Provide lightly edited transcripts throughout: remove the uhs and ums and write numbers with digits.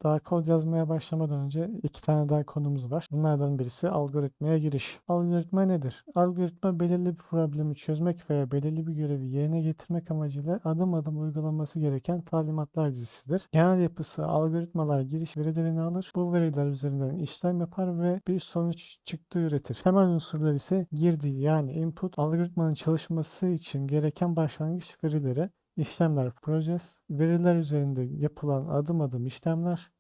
Daha kod yazmaya başlamadan önce iki tane daha konumuz var. Bunlardan birisi algoritmaya giriş. Algoritma nedir? Algoritma belirli bir problemi çözmek veya belirli bir görevi yerine getirmek amacıyla adım adım uygulanması gereken talimatlar dizisidir. Genel yapısı algoritmalar giriş verilerini alır. Bu veriler üzerinden işlem yapar ve bir sonuç çıktı üretir. Temel unsurlar ise girdi yani input, algoritmanın çalışması için gereken başlangıç verileri, işlemler process, veriler üzerinde yapılan adım adım işlemler,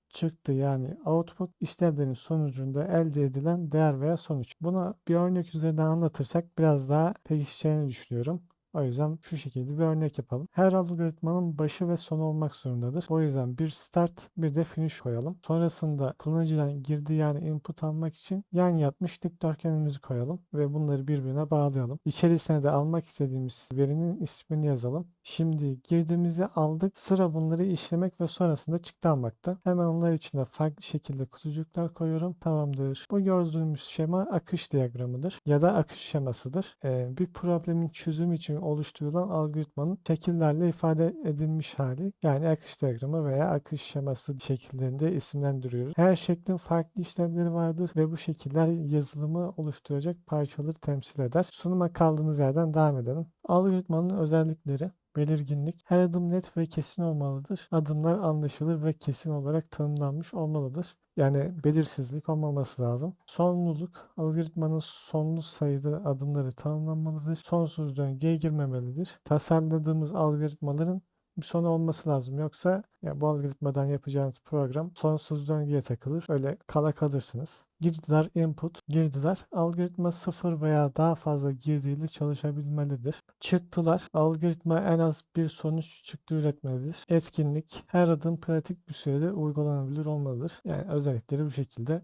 çıktı yani output, işlemlerin sonucunda elde edilen değer veya sonuç. Bunu bir örnek üzerinden anlatırsak biraz daha pekişeceğini düşünüyorum. O yüzden şu şekilde bir örnek yapalım. Her algoritmanın başı ve sonu olmak zorundadır. O yüzden bir start bir de finish koyalım. Sonrasında kullanıcıdan girdi yani input almak için yan yatmış dikdörtgenimizi koyalım ve bunları birbirine bağlayalım. İçerisine de almak istediğimiz verinin ismini yazalım. Şimdi girdimizi aldık. Sıra bunları işlemek ve sonrasında çıktı almakta. Hemen onlar için de farklı şekilde kutucuklar koyuyorum. Tamamdır. Bu gördüğümüz şema akış diyagramıdır ya da akış şemasıdır. Bir problemin çözümü için oluşturulan algoritmanın şekillerle ifade edilmiş hali. Yani akış diyagramı veya akış şeması şekillerinde isimlendiriyoruz. Her şeklin farklı işlevleri vardır ve bu şekiller yazılımı oluşturacak parçaları temsil eder. Sunuma kaldığımız yerden devam edelim. Algoritmanın özellikleri: belirginlik. Her adım net ve kesin olmalıdır. Adımlar anlaşılır ve kesin olarak tanımlanmış olmalıdır. Yani belirsizlik olmaması lazım. Sonluluk. Algoritmanın sonlu sayıda adımları tanımlanmalıdır. Sonsuz döngüye girmemelidir. Tasarladığımız algoritmaların bir sonu olması lazım. Yoksa ya bu algoritmadan yapacağınız program sonsuz döngüye takılır. Öyle kala kalırsınız. Girdiler input. Girdiler algoritma sıfır veya daha fazla girdiyle çalışabilmelidir. Çıktılar algoritma en az bir sonuç çıktı üretmelidir. Etkinlik her adım pratik bir sürede uygulanabilir olmalıdır. Yani özellikleri bu şekilde.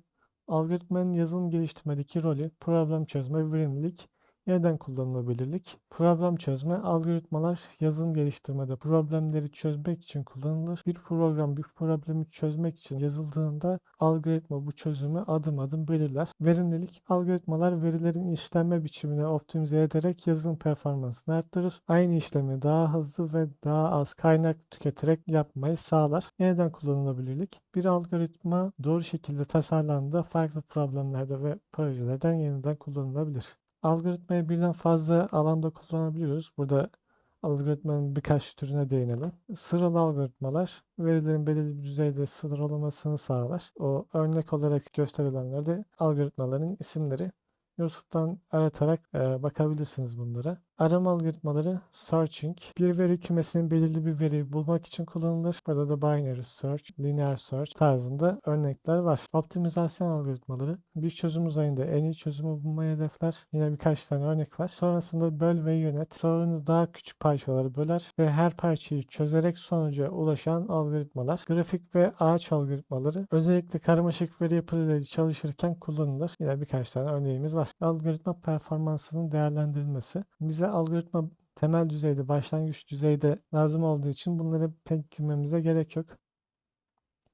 Algoritmanın yazılım geliştirmedeki rolü problem çözme, verimlilik, yeniden kullanılabilirlik, problem çözme, algoritmalar yazılım geliştirmede problemleri çözmek için kullanılır. Bir program bir problemi çözmek için yazıldığında algoritma bu çözümü adım adım belirler. Verimlilik, algoritmalar verilerin işlenme biçimini optimize ederek yazılım performansını arttırır. Aynı işlemi daha hızlı ve daha az kaynak tüketerek yapmayı sağlar. Yeniden kullanılabilirlik, bir algoritma doğru şekilde tasarlandığında farklı problemlerde ve projelerden yeniden kullanılabilir. Algoritmayı birden fazla alanda kullanabiliyoruz. Burada algoritmanın birkaç türüne değinelim. Sıralı algoritmalar verilerin belirli bir düzeyde sıralamasını sağlar. O örnek olarak gösterilenlerde algoritmaların isimleri. YouTube'dan aratarak bakabilirsiniz bunlara. Arama algoritmaları searching. Bir veri kümesinin belirli bir veriyi bulmak için kullanılır. Burada da binary search, linear search tarzında örnekler var. Optimizasyon algoritmaları bir çözüm uzayında en iyi çözümü bulmayı hedefler. Yine birkaç tane örnek var. Sonrasında böl ve yönet. Sorunu daha küçük parçalara böler ve her parçayı çözerek sonuca ulaşan algoritmalar. Grafik ve ağaç algoritmaları özellikle karmaşık veri yapılarıyla çalışırken kullanılır. Yine birkaç tane örneğimiz var. Algoritma performansının değerlendirilmesi. Bize algoritma temel düzeyde, başlangıç düzeyde lazım olduğu için bunları pek girmemize gerek yok.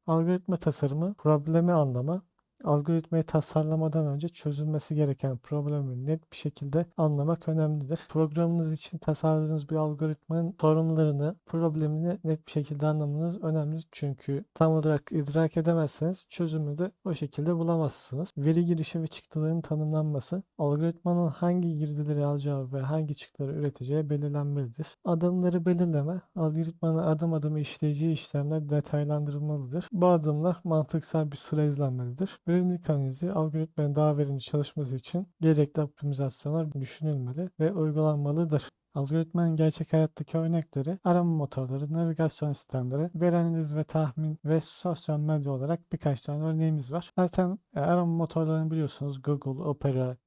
Algoritma tasarımı, problemi anlama, algoritmayı tasarlamadan önce çözülmesi gereken problemi net bir şekilde anlamak önemlidir. Programınız için tasarladığınız bir algoritmanın sorunlarını, problemini net bir şekilde anlamanız önemli. Çünkü tam olarak idrak edemezseniz çözümü de o şekilde bulamazsınız. Veri girişi ve çıktıların tanımlanması, algoritmanın hangi girdileri alacağı ve hangi çıktıları üreteceği belirlenmelidir. Adımları belirleme, algoritmanın adım adım işleyeceği işlemler detaylandırılmalıdır. Bu adımlar mantıksal bir sıra izlenmelidir. Verimlilik analizi, algoritmanın daha verimli çalışması için gerekli optimizasyonlar düşünülmeli ve uygulanmalıdır. Algoritmanın gerçek hayattaki örnekleri arama motorları, navigasyon sistemleri, veri analiz ve tahmin ve sosyal medya olarak birkaç tane örneğimiz var. Zaten arama motorlarını biliyorsunuz. Google, Opera,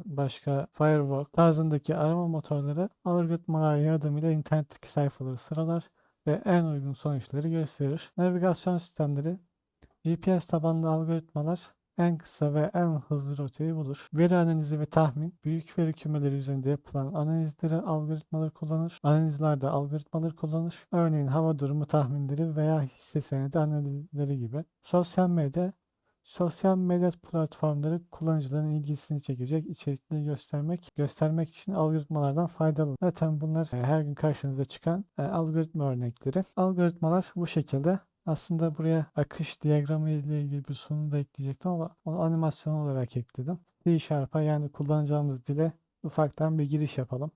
başka Firefox tarzındaki arama motorları algoritmalar yardımıyla internetteki sayfaları sıralar ve en uygun sonuçları gösterir. Navigasyon sistemleri GPS tabanlı algoritmalar en kısa ve en hızlı rotayı bulur. Veri analizi ve tahmin, büyük veri kümeleri üzerinde yapılan analizleri algoritmalar kullanır. Analizlerde algoritmalar kullanır. Örneğin hava durumu tahminleri veya hisse senedi analizleri gibi. Sosyal medya platformları kullanıcıların ilgisini çekecek içerikleri göstermek için algoritmalardan faydalı. Zaten bunlar her gün karşınıza çıkan algoritma örnekleri. Algoritmalar bu şekilde. Aslında buraya akış diyagramı ile ilgili bir sunum da ekleyecektim ama onu animasyon olarak ekledim. C Sharp'a yani kullanacağımız dile ufaktan bir giriş yapalım.